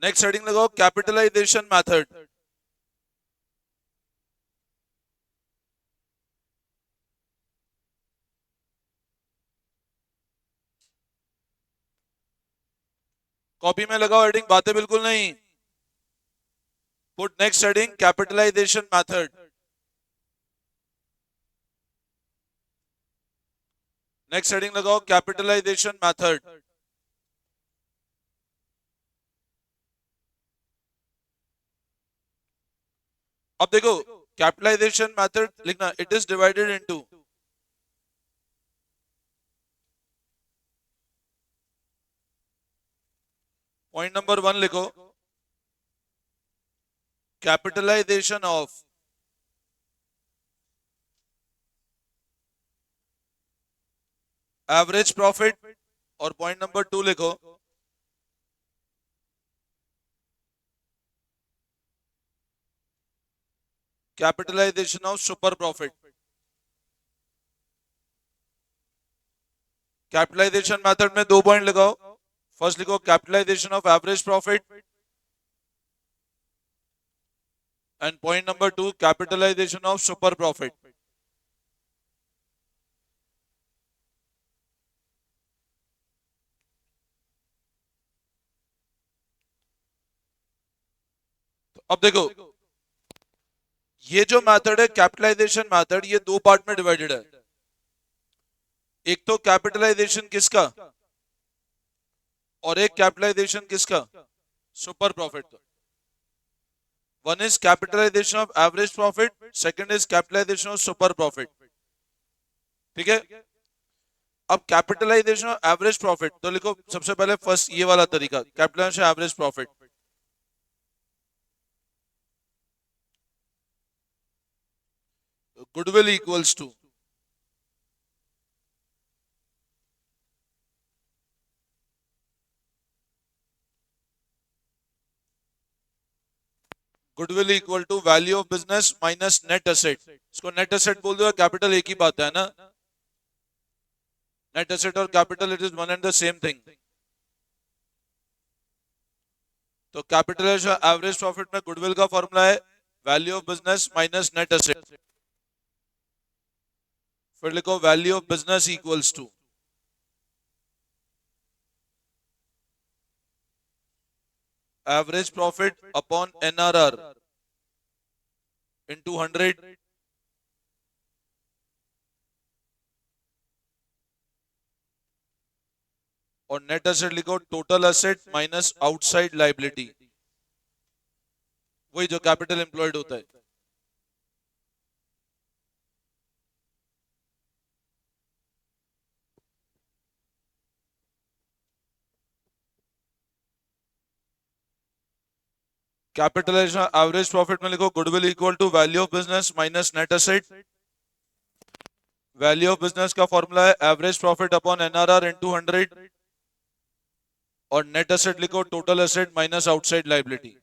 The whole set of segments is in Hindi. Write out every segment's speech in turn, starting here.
नेक्स्ट हेडिंग लगाओ कैपिटलाइजेशन मेथड। कॉपी में लगाओ हेडिंग, बातें बिल्कुल नहीं। Put next heading capitalization method. Next heading लगाओ कैपिटलाइजेशन मेथड। अब देखो कैपिटलाइजेशन मेथड लिखना, it is divided into, point number 1 लिखो, कैपिटलाइजेशन ऑफ एवरेज प्रॉफिट, और पॉइंट नंबर 2 लिखो capitalization of super profit. Capitalization method में 2 पॉइंट लगाओ। फर्स्ट लिखो capitalization of average profit, and point number 2 capitalization of super profit. तो अब देखो ये जो मेथड है कैपिटलाइजेशन मेथड, ये 2 पार्ट में डिवाइडेड है। एक तो कैपिटलाइजेशन किसका, और एक कैपिटलाइजेशन किसका, सुपर प्रॉफिट का। One is capitalization of average profit, second is capitalization of super profit. ठीक है। अब कैपिटलाइजेशन ऑफ एवरेज प्रॉफिट तो लिखो सबसे पहले फर्स्ट ये वाला तरीका, capitalization average profit. Goodwill equals to, goodwill equal to value of business minus net asset. इसको नेट एसेट बोल दो, कैपिटल एक ही बात है ना। नेट एसेट और capital it is one and the same thing. तो कैपिटलाइजेशन एवरेज प्रॉफिट में गुडविल का फॉर्मूला है value of business minus net asset. फिर लिखो value of business equals to average profit upon NRR into 100, और नेट एसेट लिखो total asset minus outside liability, वही जो कैपिटल एम्प्लॉयड होता है। कैपिटलाइजेशन एवरेज प्रॉफिट में लिखो goodwill equal to value of business minus net asset. Value of business का फॉर्मूला है average profit upon NRR into 100, और नेट एसेट लिखो total asset minus outside liability.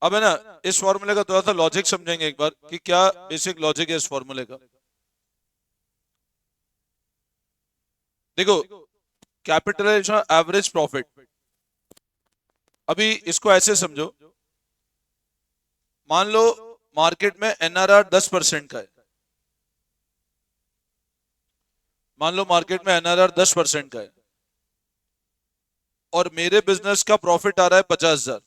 अब है ना, इस फॉर्मूले का थोड़ा सा लॉजिक समझेंगे एक बार कि क्या बेसिक लॉजिक है इस फॉर्मूले का। देखो कैपिटलाइजेशन एवरेज प्रॉफिट, अभी इसको ऐसे समझो, मान लो मार्केट में एनआरआर 10% का है। मान लो मार्केट में एनआरआर 10% का है और मेरे बिजनेस का प्रॉफिट आ रहा है 50,000।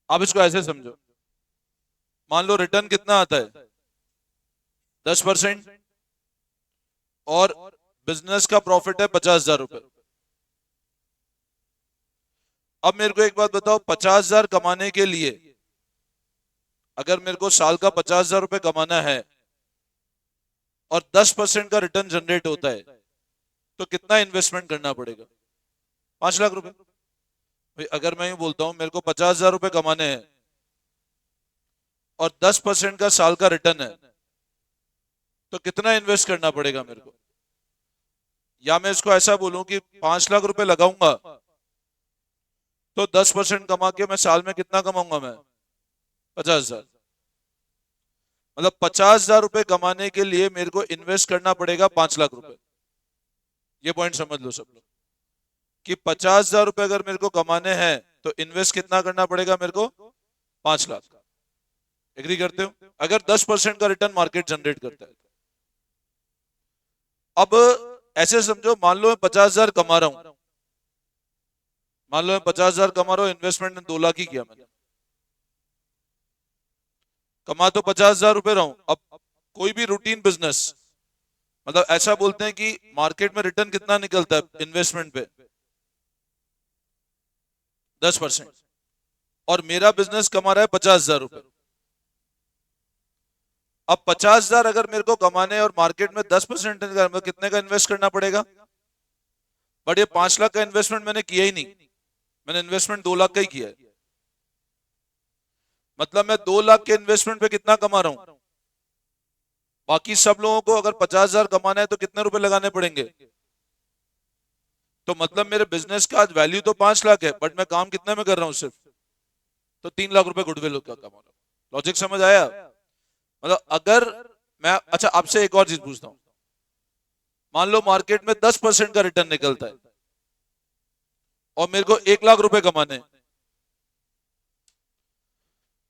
आप इसको ऐसे समझो, मान लो रिटर्न कितना आता है 10%, और बिजनेस का प्रॉफिट है 50,000 रुपए। अब मेरे को एक बात बताओ, 50,000 कमाने के लिए अगर मेरे को साल का 50,000 रुपए कमाना है और 10% का रिटर्न जनरेट होता है, तो कितना इन्वेस्टमेंट करना पड़ेगा? 5 लाख रुपए। भाई अगर मैं यूं बोलता हूं मेरे को 50,000 रुपए कमाने हैं और 10% का साल का रिटर्न है, तो कितना इन्वेस्ट करना पड़ेगा मेरे को? या मैं इसको ऐसा बोलूं कि 5 लाख रुपए लगाऊंगा तो 10% कमा के मैं साल में कितना कमाऊंगा मैं? 50,000। मतलब 50,000 रुपए कमाने के लिए मेरे को इन्वेस्ट करना पड़ेगा 5 लाख रुपए। ये पॉइंट समझ लो सब लोग कि 50,000 रुपए अगर मेरे को कमाने हैं तो इन्वेस्ट कितना करना पड़ेगा मेरे को? 5 लाख। एग्री करते हो? अगर 10% का रिटर्न मार्केट जनरेट करता है। अब ऐसे समझो, मान लो मैं 50,000 कमा रहा हूं, मान लो मैं 50,000 कमा रहा हूं, इन्वेस्टमेंट 2 लाख ही किया मैंने, कमा तो 50,000 रुपए रहा हूं। अब कोई भी रूटीन बिजनेस, मतलब ऐसा बोलते हैं कि मार्केट में रिटर्न कितना निकलता है इन्वेस्टमेंट पे? 10%। और मेरा बिजनेस कमा रहा है 50,000 रुपए। अब 50,000 अगर मेरे को कमाने और मार्केट में 10% कितने का इन्वेस्ट करना पड़ेगा? बट ये 5 लाख का इन्वेस्टमेंट मैंने किया ही नहीं, मैंने इन्वेस्टमेंट 2 लाख का ही किया है। मतलब मैं 2 लाख के इन्वेस्टमेंट पे कितना कमा रहा हूं? बाकी सब लोगों को अगर 50,000 कमाना है तो कितने रुपए लगाने पड़ेंगे? तो मतलब मेरे बिजनेस का आज वैल्यू तो 5 लाख है, बट मैं काम कितने में कर रहा हूं सिर्फ? तो 3 लाख रुपए गुडविल का कमा रहा हूं। लॉजिक समझ आया? मतलब अगर मैं, अच्छा आपसे एक और चीज पूछता हूं, मान लो मार्केट में 10% का रिटर्न निकलता है और मेरे को 1 लाख रुपए कमाने हैं।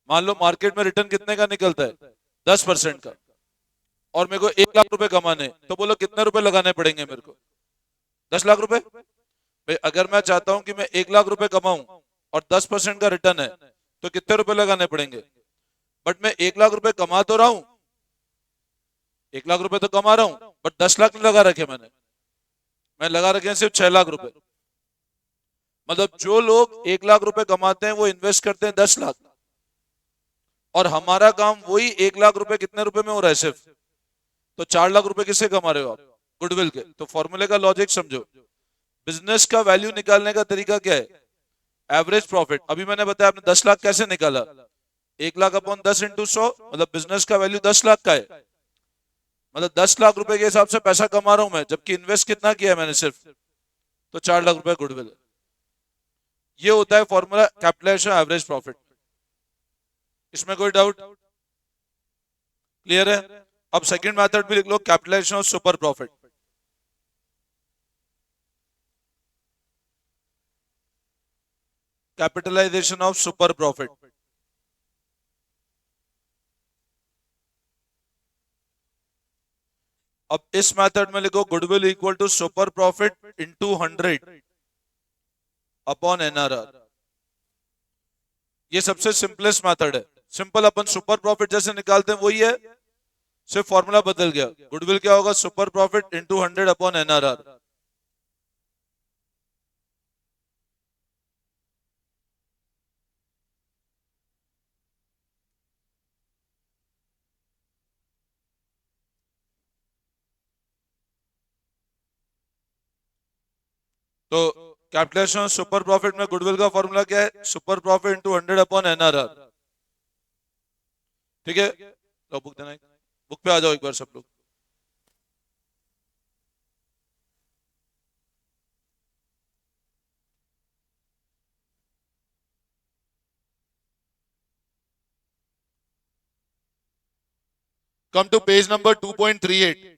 मान लो मार्केट में रिटर्न कितने का निकलता है? 10% का, और मेरे को 1 लाख रुपए कमाने हैं, तो बोलो कितने रुपए लगाने पड़ेंगे मेरे को? 10 लाख रुपए। भाई अगर मैं चाहता हूं कि मैं 1 लाख रुपए कमाऊं और 10% का रिटर्न है, तो कितने रुपए लगाने पड़ेंगे? बट मैं 1 लाख रुपए कमा तो रहा हूं, 1 लाख रुपए तो कमा रहा हूं, बट 10 लाख नहीं लगा रखे मैंने, मैं लगा रखे हैं सिर्फ 6 लाख रुपए। मतलब जो लोग 1 लाख रुपए कमाते हैं वो इन्वेस्ट करते हैं 10 लाख, और हमारा काम वही 1 लाख रुपए कितने रुपए में हो रहा है सिर्फ? तो 4 लाख रुपए किससे कमा रहे हो आप? गुडविल के। तो फॉर्मूले का लॉजिक समझो, बिजनेस का वैल्यू निकालने का तरीका क्या है? Average profit. अभी मैंने बताया, आपने 10 लाख कैसे निकाला? 1 लाख अपॉन 10 इंटू 100, मतलब बिजनेस का वैल्यू 10 लाख का है। मतलब 10 लाख रुपए के हिसाब से पैसा कमा रहा हूं मैं, जबकि इन्वेस्ट कितना किया है मैंने सिर्फ? तो 4 लाख रुपए गुडविल। ये होता है फॉर्मूला कैपिटलाइजेशन एवरेज प्रॉफिट। इसमें कोई डाउट? क्लियर है? अब सेकंड मेथड भी लिख लो, capitalisation of super profit. Capitalisation of super profit. अब इस मेथड में लिखो goodwill equal to super profit into 100 upon NRR. ये सबसे सिंपलेस्ट मेथड है। सिंपल, अपन सुपर प्रॉफिट जैसे निकालते हैं वही है, सिर्फ फॉर्मूला बदल गया। गुडविल क्या होगा? Super profit into 100 upon NRR. तो कैपिटलाइजेशन सुपर प्रॉफिट में गुडविल का फॉर्मूला क्या है? Super profit into 100 upon NRR. ठीक है, लो बुक देना, बुक पे आ जाओ एक बार सब लोग। Come to page number 2.38।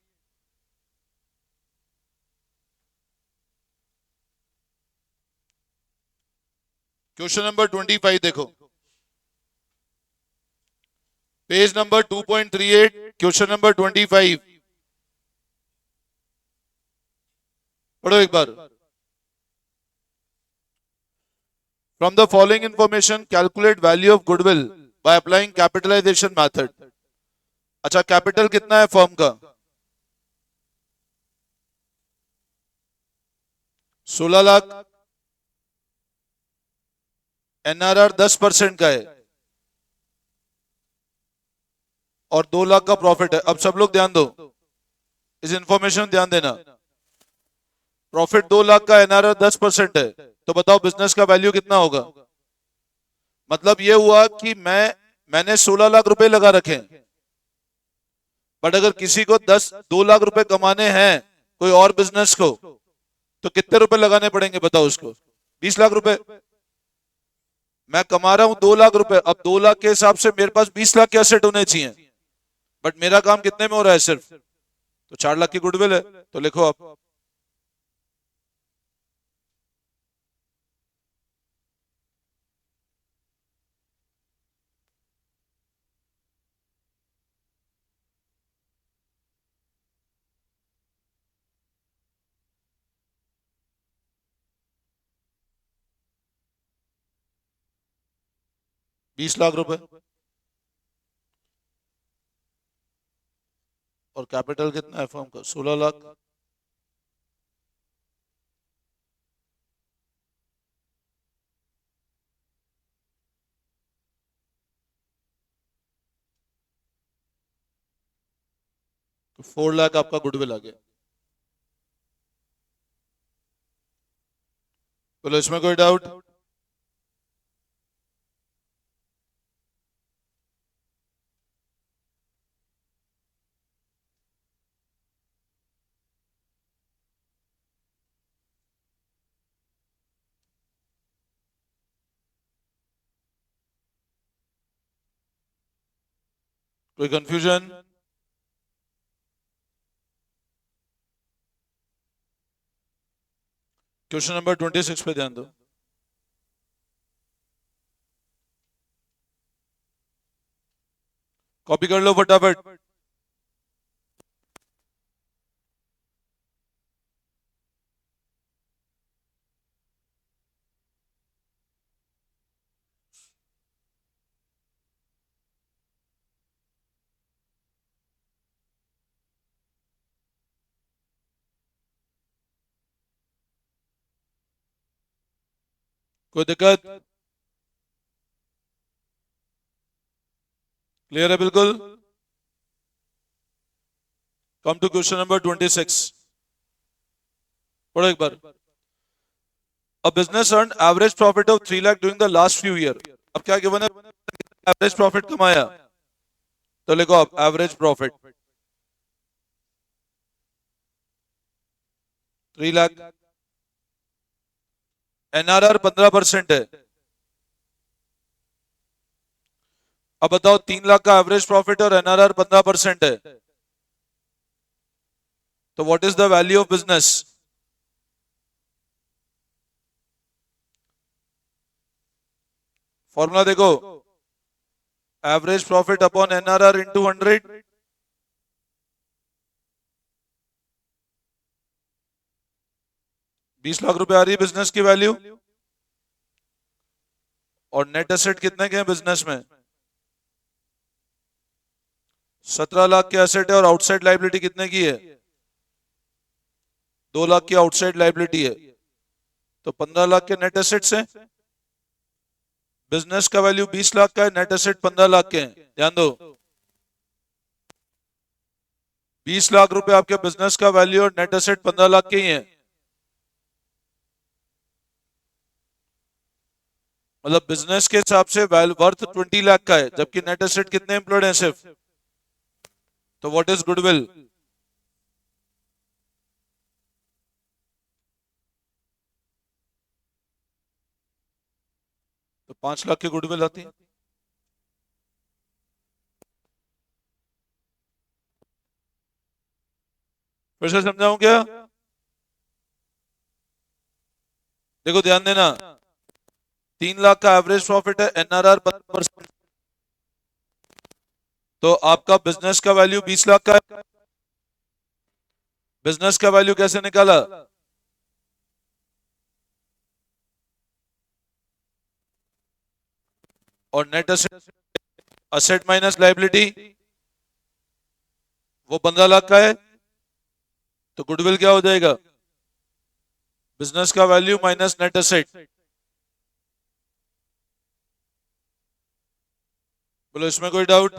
Question number 25 देखो, पेज नंबर 2.38, क्वेश्चन नंबर 25। पढ़ो एक बार। From the following information calculate value of goodwill by applying capitalisation method. अच्छा, कैपिटल कितना है फर्म का? 16 लाख। एनआरआर 10% का है और 2 लाख का प्रॉफिट है। अब सब लोग ध्यान दो, इस इंफॉर्मेशन ध्यान देना। प्रॉफिट 2 लाख का, एनआरआर 10% है, तो बताओ बिजनेस का वैल्यू कितना होगा? मतलब ये हुआ कि मैंने 16 लाख रुपए लगा रखे हैं, बट अगर किसी को 2 लाख रुपए कमाने हैं कोई और बिजनेस को, तो कितने रुपए लगाने पड़ेंगे बताओ उसको? 20 लाख रुपए। मैं कमा रहा हूं 2 लाख रुपए, अब 2 लाख के हिसाब से मेरे पास 20 लाख के एसेट होने चाहिए। बट मेरा काम कितने में हो रहा है सिर्फ, तो 4 लाख की गुडविल है, तो लिखो आप। ₹20 लाख। और कैपिटल कितना है फर्म का? 16 लाख। तो 4 लाख आपका गुडविल आ गया। बोलो इसमें कोई डाउट? कोई कंफ्यूजन? क्वेश्चन नंबर 26 पे ध्यान दो। कॉपी कर लो फटाफट। कोई दिक्कत? क्लियर है बिल्कुल? Come to question number 26। पढ़ो एक बार। A business earned average profit of 3 lakh during the last few year। अब क्या गिवन है? एवरेज प्रॉफिट कमाया, तो लिखो आप एवरेज प्रॉफिट 3 लाख। एनआरआर 15% है। अब बताओ 3 लाख का एवरेज प्रॉफिट और एनआरआर 15% है, तो what is the value of business? Formula देखो, average profit upon NRR into 100। 20 lakh रुपए आ रही है बिजनेस की वैल्यू। और नेट एसेट कितने के हैं बिजनेस में? 17 लाख के एसेट है। और आउटसाइड लाइबिलिटी कितने की है? 2 लाख की आउटसाइड लाइबिलिटी है। तो 15 लाख के नेट एसेट से बिजनेस का वैल्यू 20 लाख का है, नेट एसेट 15 लाख के हैं। ध्यान दो, 20 लाख रुपए आपके बिजनेस का वैल्यू और नेट एसेट 15 लाख के ही है। मतलब बिजनेस के हिसाब से वर्थ 20 लाख का है, जबकि नेट एसेट कितने एम्प्लॉयड हैं सिर्फ। तो व्हाट इज गुडविल? तो 5 लाख की गुडविल आती है। फिर से समझाऊं क्या? देखो ध्यान देना, 3 लाख का एवरेज प्रॉफिट है, एनआरआर 15%। तो आपका बिजनेस का वैल्यू 20 लाख का है। बिजनेस का वैल्यू कैसे निकाला? और net asset, asset minus liability, वो 15 लाख का है। तो गुडविल क्या हो जाएगा? बिजनेस का वैल्यू माइनस नेट एसेट। बोलो इसमें कोई doubt?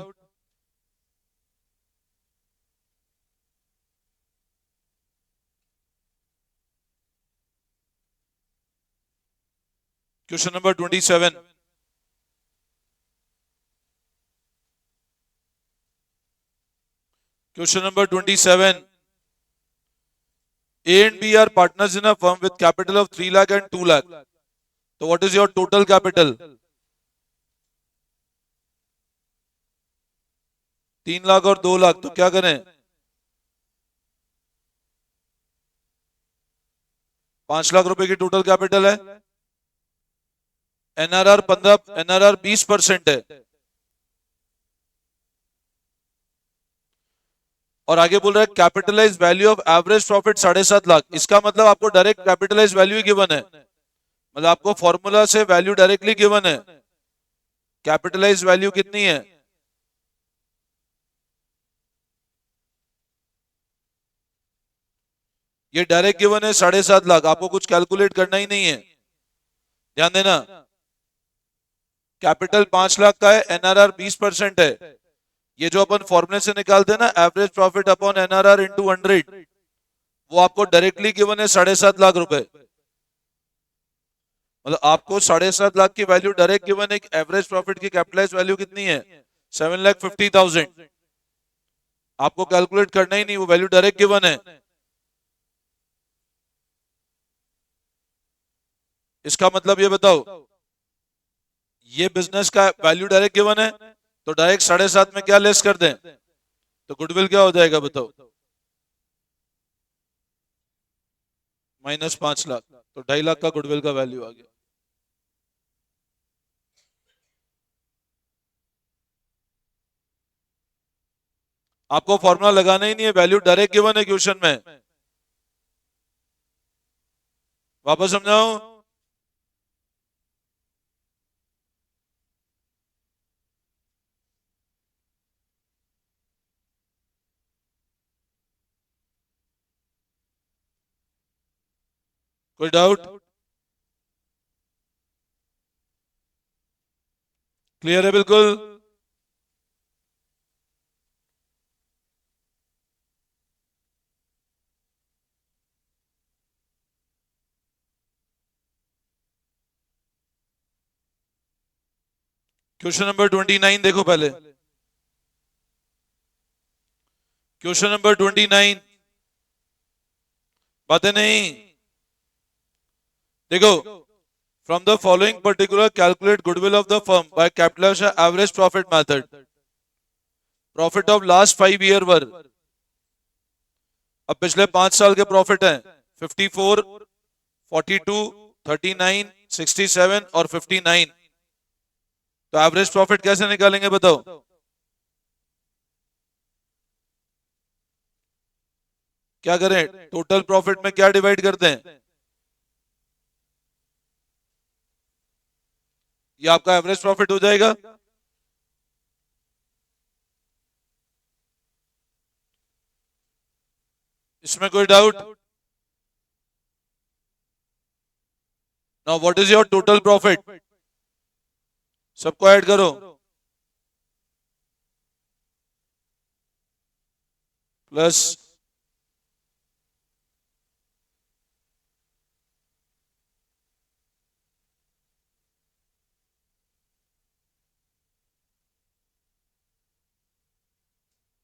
Question number 27। Question number 27। A and B are partners in a firm with capital of 3 lakh and 2 lakh। So what is your total capital? 3 lakh और 2 लाख, तो क्या करें? 5 लाख रुपए की टोटल कैपिटल है। एनआरआर 15, एनआरआर 20% है। और आगे बोल रहा है capitalize value of average profit 7.5 lakh. इसका मतलब आपको डायरेक्ट कैपिटलाइज वैल्यू गिवन है, मतलब आपको फॉर्मूला से वैल्यू डायरेक्टली गिवन है। कैपिटलाइज वैल्यू कितनी है? ये डायरेक्ट गिवन है 7.5 लाख, आपको कुछ कैलकुलेट करना ही नहीं है। ध्यान देना, कैपिटल 5 लाख का है, एनआरआर 20% है। ये जो अपन फॉर्मूले से निकालते हैं ना, average profit upon NRR into 100, वो आपको डायरेक्टली गिवन है 7.5 लाख रुपए। मतलब आपको 7.5 लाख की वैल्यू डायरेक्ट गिवन है। एवरेज प्रॉफिट की कैपिटलाइज वैल्यू कितनी है? 7,50,000। आपको कैलकुलेट करना ही नहीं, वो वैल्यू डायरेक्ट गिवन है। इसका मतलब ये बताओ, ये बिजनेस का वैल्यू डायरेक्ट गिवन है, तो डायरेक्ट 7.5 में क्या लेस कर दें? तो गुडविल क्या हो जाएगा बताओ? -5 लाख, तो 2.5 लाख का गुडविल का वैल्यू आ गया। आपको फॉर्मूला लगाना ही नहीं है, वैल्यू डायरेक्ट गिवन है क्वेश्चन में। वापस समझाऊं? कोई डाउट? क्लियर है बिल्कुल? क्वेश्चन नंबर 29 देखो पहले। क्वेश्चन नंबर 29, बातें नहीं देखो। From the following particular calculate goodwill of the firm by capitalization average profit method. Profit of last 5 year were, अब पिछले 5 साल के प्रॉफिट हैं 54, 42, 39, 67 और 59। तो एवरेज प्रॉफिट कैसे निकालेंगे बताओ? क्या करें? टोटल प्रॉफिट में क्या डिवाइड करते हैं? ये आपका एवरेज प्रॉफिट हो जाएगा। इसमें कोई doubt? Now what is your total profit? सबको ऐड करो। प्लस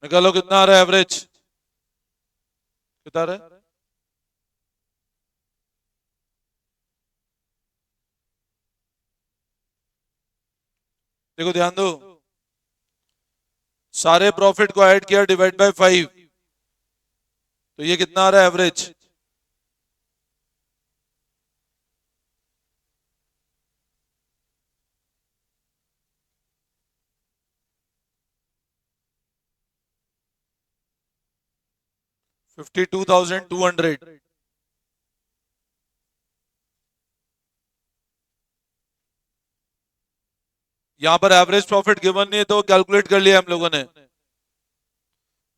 निकालो कितना आ रहा है एवरेज? कितना आ रहा है? देखो ध्यान दो, सारे प्रॉफिट को ऐड किया डिवाइड बाय 5, तो ये कितना आ रहा है एवरेज? $52,200। यहां पर एवरेज प्रॉफिट गिवन नहीं है, तो कैलकुलेट कर लिया हम लोगों ने।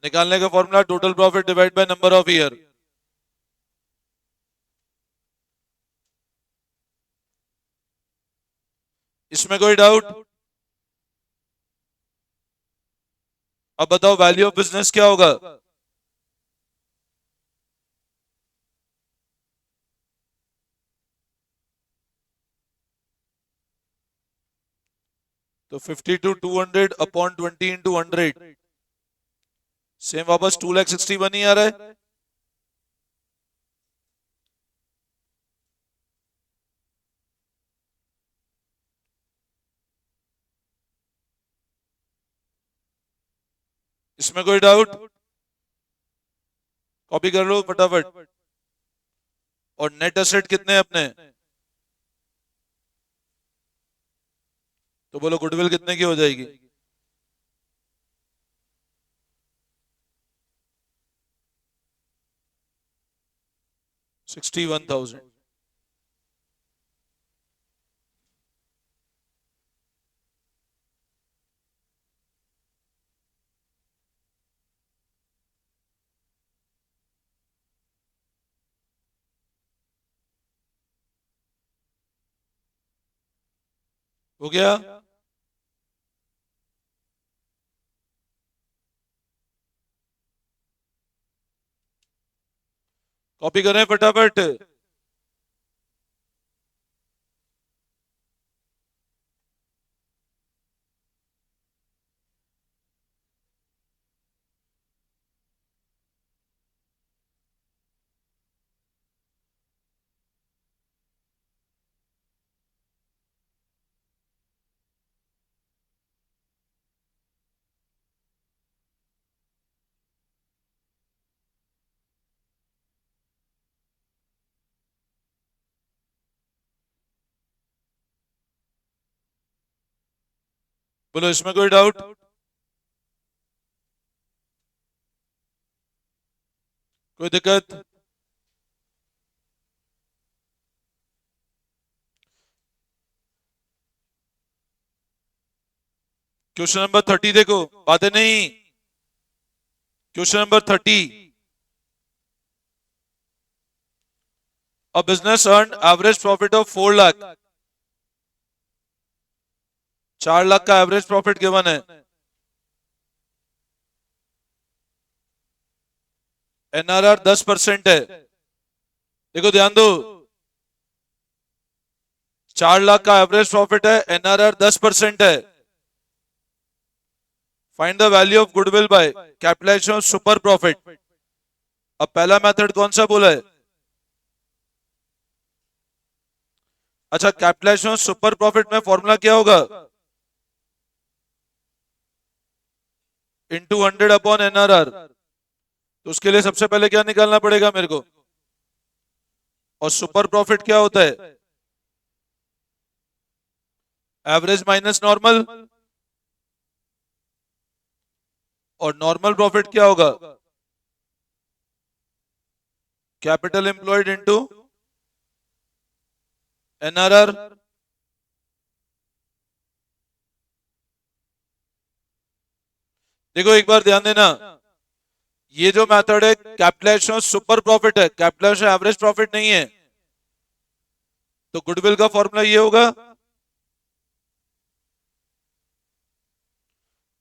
निकालने का formula total profit divide by number of year. इसमें कोई डाउट? अब बताओ वैल्यू ऑफ बिजनेस क्या होगा? तो 52,200 अपॉन 20 इंटू 100, सेम वापस 2,61 ही आ रहा है। इसमें कोई डाउट? कॉपी कर लो फटाफट। और नेट एसेट कितने हैं अपने? तो बोलो गुडविल कितने की हो जाएगी? 61,000। हो गया? कॉपी करें फटाफट। बोलो इसमें कोई डाउट? कोई दिक्कत? क्वेश्चन नंबर 30 देखो, बातें नहीं। Question number 30। A business earned average profit of 4 lakh। 4 lakh का एवरेज प्रॉफिट गिवन है। एनआरआर 10% है। देखो ध्यान दो, 4 लाख का एवरेज प्रॉफिट है, एनआरआर 10% है। Find the value of goodwill by capitalization of super profit. अब पहला मेथड कौन सा बोला है? अच्छा, कैपिटलाइजेशन ऑफ सुपर प्रॉफिट में फॉर्मूला क्या होगा? Into 100 upon NRR. तो उसके लिए सबसे पहले क्या निकालना पड़ेगा मेरे को? और सुपर प्रॉफिट क्या होता है? Average minus normal. और नॉर्मल प्रॉफिट क्या होगा? Capital employed into NRR. देखो एक बार ध्यान देना, ये जो मेथड है कैपिटलाइजेशन सुपर प्रॉफिट है, कैपिटलाइजेशन एवरेज प्रॉफिट नहीं है। तो गुडविल का फॉर्मूला ये होगा,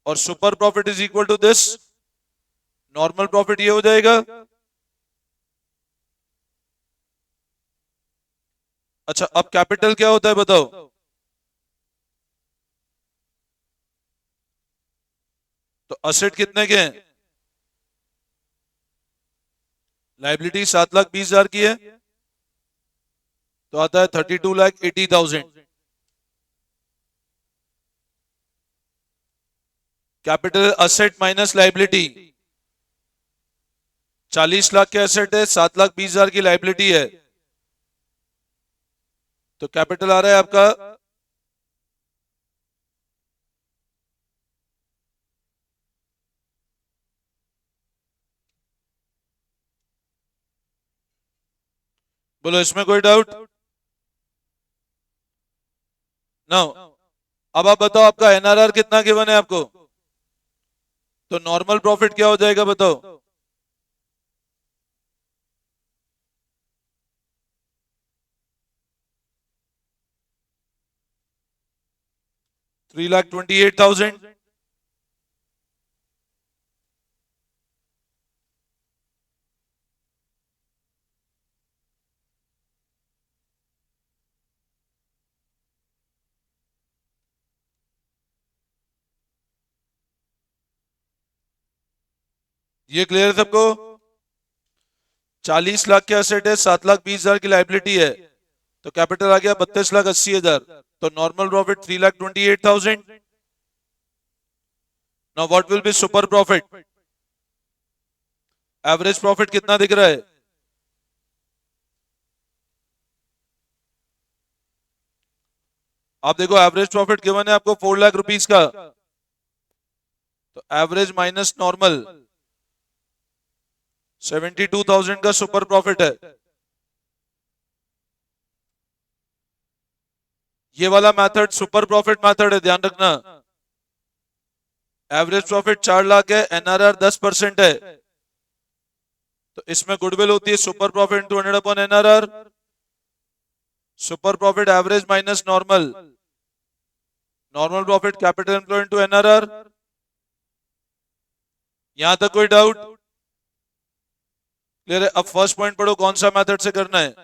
और super profit is equal to this, normal profit ये हो जाएगा। अच्छा, अब कैपिटल क्या होता है बताओ? तो असेट कितने के हैं? लाइबिलिटी 7,20,000 की है, तो आता है 32,80,000। Capital asset minus liability, 40 lakh के असेट है, 7,20,000 की लाइबिलिटी है, तो कैपिटल आ रहा है आपका बोलो इसमें कोई डाउट? नो। अब आप बताओ आपका एनआरआर कितना गिवन है आपको? तो नॉर्मल प्रॉफिट क्या हो जाएगा बताओ? $3,28,000। ये क्लियर है सबको? 40 लाख के असेट है, 7,20,000 की लाइबिलिटी है, तो कैपिटल आ गया 32,80,000। तो normal profit 3,28,000। Now what will be super profit? Average profit कितना दिख रहा है? आप देखो एवरेज प्रॉफिट गिवन है आपको 4 लाख रुपीस का, तो एवरेज माइनस नॉर्मल 72,000 का सुपर प्रॉफिट है। ये वाला मेथड सुपर प्रॉफिट मेथड है, ध्यान रखना। एवरेज प्रॉफिट 4 लाख है, एनआरआर 10% है, तो इसमें गुडविल होती है super profit 200 upon NRR. Super profit average minus normal, normal profit capital employ into NRR. यहां तक कोई डाउट? क्लियर है? अब फर्स्ट पॉइंट पढ़ो, कौन सा मेथड से करना है?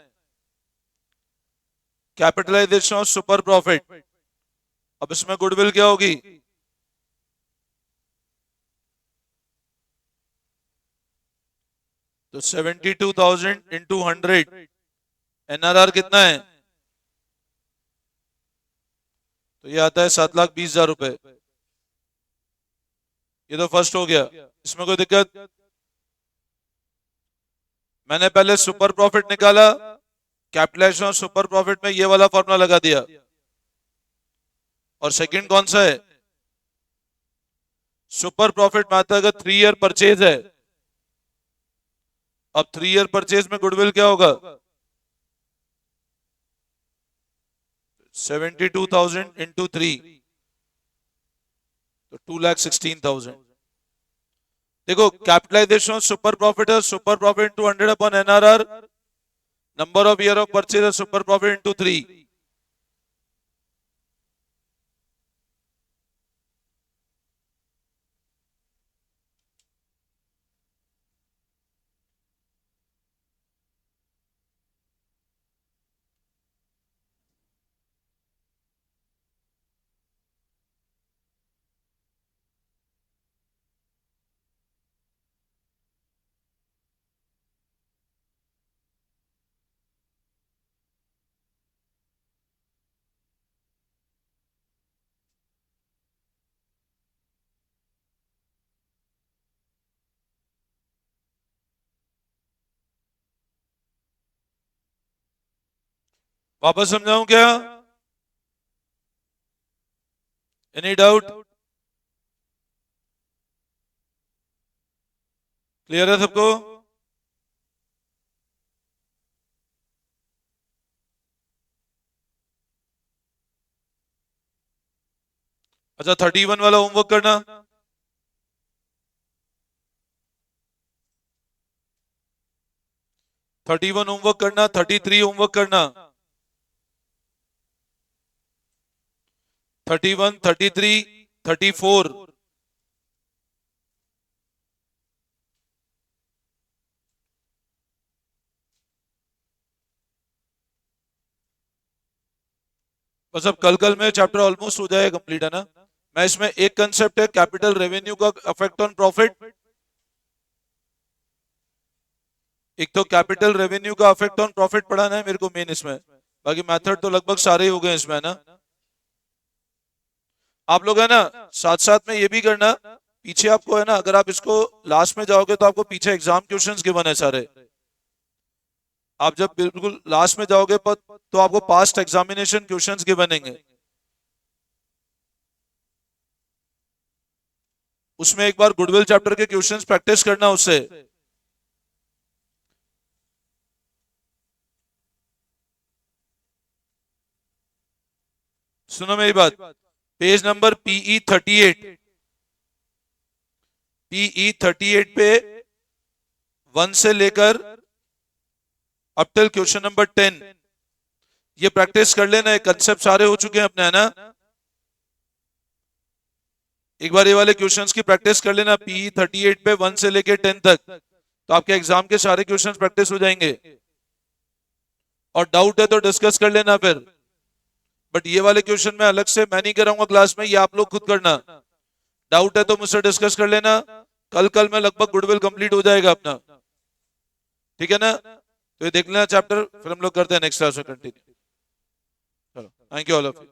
Capitalization of super profit. अब इसमें गुडविल क्या होगी? तो 72,000 इंटू 100, एनआरआर कितना है? तो ये आता है 7,20,000 रुपए। ये तो फर्स्ट हो गया, इसमें कोई दिक्कत? मैंने पहले सुपर प्रॉफिट निकाला, कैपिटलाइजेशन ऑफ सुपर प्रॉफिट में ये वाला फॉर्मूला लगा दिया। और सेकंड कौन सा है? सुपर प्रॉफिट में आता है अगर 3 ईयर परचेज है। अब 3 ईयर परचेज में गुडविल क्या होगा? 72,000 इंटू 3, तो 2,16,000। देखो कैपिटलाइजेशन ऑफ सुपर प्रॉफिट है super profit into 100 upon NRR, number of year of purchase है सुपर प्रॉफिट इंटू 3। वापस समझाऊं क्या? Any doubt? क्लियर है सबको? अच्छा 31 वाला होमवर्क करना। 31 होमवर्क करना, 33 होमवर्क करना। 31, 33, 34। बस अब कल में चैप्टर ऑलमोस्ट हो जाएगा कंप्लीट, है ना? मैं इसमें एक कंसेप्ट है कैपिटल रेवेन्यू का इफेक्ट ऑन प्रॉफिट, एक तो कैपिटल रेवेन्यू का इफेक्ट ऑन प्रॉफिट पढ़ाना है मेरे को मेन इसमें। बाकी मेथड तो लगभग सारे ही हो गए इसमें, ना? आप लोग है ना साथ साथ में ये भी करना, पीछे आपको है ना, अगर आप इसको लास्ट में जाओगे तो आपको पीछे एग्जाम क्वेश्चंस गिवन है सारे। आप जब बिल्कुल लास्ट में जाओगे तो आपको पास्ट एग्जामिनेशन क्वेश्चंस गिवन बनेंगे, उसमें एक बार गुडविल चैप्टर के क्वेश्चंस प्रैक्टिस करना उससे। सुनो मेरी बात, पेज नंबर पीई 38, पीई 38 पे 1 से लेकर अब टिल क्वेश्चन नंबर 10 ये प्रैक्टिस कर लेना। कंसेप्ट सारे हो चुके हैं अपने, है ना? एक बार ये वाले क्वेश्चंस की प्रैक्टिस कर लेना, पीई 38 पे 1 से लेकर 10 तक, तो आपके एग्जाम के सारे क्वेश्चंस प्रैक्टिस हो जाएंगे। और डाउट है तो डिस्कस कर लेना फिर। बट ये वाले क्वेश्चन में अलग से मैं नहीं कराऊंगा क्लास में, ये आप लोग खुद करना। डाउट है तो मुझसे डिस्कस कर लेना। कल में लगभग गुडविल कंप्लीट हो जाएगा अपना, ठीक है ना? तो ये देख लेना चैप्टर, फिर हम लोग करते हैं नेक्स्ट क्लास में कंटिन्यू। चलो, thank you all of you.